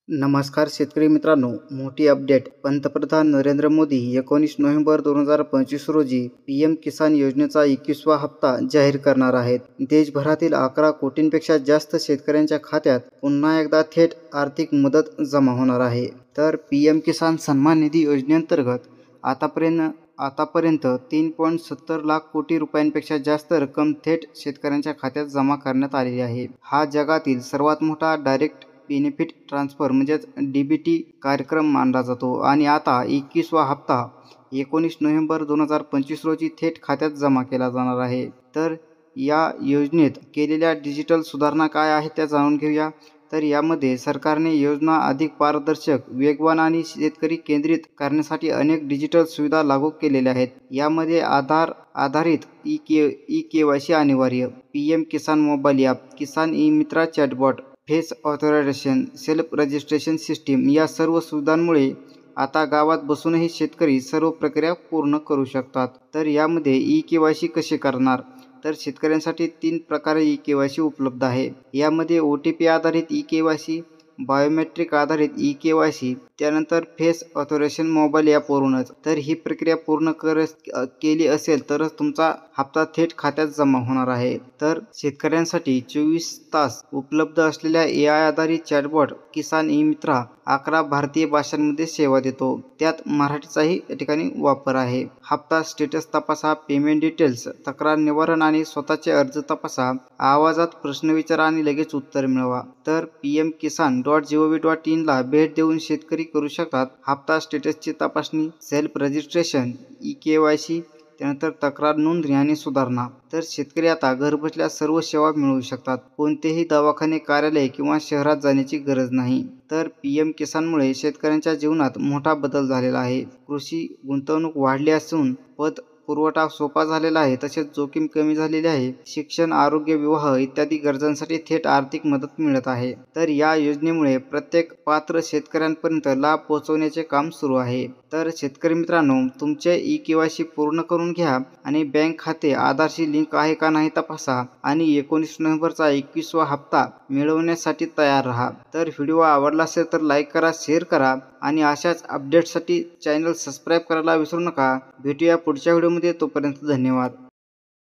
नमस्कार शेतकरी मित्रांनो, मोठी अपडेट. पंतप्रधान नरेंद्र मोदी 19 नोव्हेंबर 2025 रोजी पीएम किसान योजनेचा 21वा हप्ता जाहीर करणार आहेत. देशभरातील 11 कोटींपेक्षा जास्त शेतकऱ्यांच्या खात्यात पुन्हा एकदा थेट आर्थिक मदत जमा होणार आहे. तर पीएम किसान सन्मान निधी योजनेअंतर्गत आतापर्यंत 3.70 लाख कोटी रुपयांपेक्षा जास्त रक्कम थेट शेतकऱ्यांच्या खात्यात जमा करण्यात आलेली आहे. हा जगातील सर्वात मोठा डायरेक्ट बेनिफिट ट्रान्सफर म्हणजेच डीबीटी कार्यक्रम मानला जातो आणि आता 21वा हप्ता 19 नोव्हेंबर 2025 रोजी थेट खात्यात जमा केला जाणार आहे. तर या योजनेत केलेल्या डिजिटल सुधारणा काय आहेत त्या जाणून घेऊया. तर यामध्ये सरकारने योजना अधिक पारदर्शक, वेगवान आणि शेतकरी केंद्रित करण्यासाठी अनेक डिजिटल सुविधा लागू केलेल्या आहेत. यामध्ये आधार आधारित ई-केवायसी अनिवार्य, पीएम किसान मोबाईल ॲप, किसान eMitra chatbot, face authorisation, self registration system या सर्व सुविधांमुळे आता गावात बसूनही शेतकरी सर्व प्रक्रिया पूर्ण करू शकतात. तर यामध्ये ई-केवायसी कसे करणार? तर शेतकऱ्यांसाठी 3 प्रकारे ई-केवायसी उपलब्ध आहे. यामध्ये OTP आधारित ई-केवायसी, बायोमेट्रिक आधारित ई-केवायसी, त्यानंतर फेस ऑथरायझेशन मोबाईल ॲपवरूनच. तर ही प्रक्रिया पूर्ण केली असेल तरच तुमचा हप्ता थेट खात्यात जमा होणार आहे. तर शेतकऱ्यांसाठी 24 तास उपलब्ध असलेल्या AI आधारित चॅटबॉट किसान ई-मित्र 11 भारतीय भाषांमध्ये सेवा देतो. त्यात मराठीचाही या ठिकाणी वापर आहे. हप्ता स्टेटस तपासा, पेमेंट डिटेल्स, तक्रार निवारण आणि स्वतःचे अर्ज तपासा, आवाजात प्रश्न विचारा आणि लगेच उत्तर मिळवा. तर pmkisan.gov.in ला भेट देऊन शेतकरी करू शकतात हप्ता स्टेटसची तपासणी, सेल्फ रजिस्ट्रेशन, ई-केवायसी, त्यानंतर तक्रार नोंदणी आणि सुधारणा. तर शेतकरी आता घरबसल्या सर्व सेवा मिळवू शकतात. कोणतेही दवाखाने, कार्यालय किंवा शहरात जाण्याची गरज नाही. तर पीएम किसानमुळे शेतकऱ्यांच्या जीवनात मोठा बदल झालेला आहे. कृषी गुंतवणूक वाढली असून पुरवठा सोपा झालेला आहे, तसेच जोखीम कमी झालेली आहे. शिक्षण, आरोग्य, विवाह इत्यादी गरजांसाठी थेट आर्थिक मदत मिळत आहे. तर या योजनेमुळे प्रत्येक पात्र शेतकऱ्यांपर्यंत लाभ पोहोचवण्याचे काम सुरू आहे. तर शेतकरी मित्रांनो, तुमचे ई-केवायसी पूर्ण करून घ्या आणि बँक खाते आधारशी लिंक आहे का नाही तपासा आणि 19 नोव्हेंबरचा 21वा हप्ता मिळवण्यासाठी तयार राहा. तर व्हिडिओ आवडला असेल तर लाईक करा, शेअर करा आणि अशाच अपडेट्ससाठी चॅनल सबस्क्राईब करायला विसरू नका. भेटूया पुढच्या व्हिडिओमध्ये. तोपर्यंत धन्यवाद.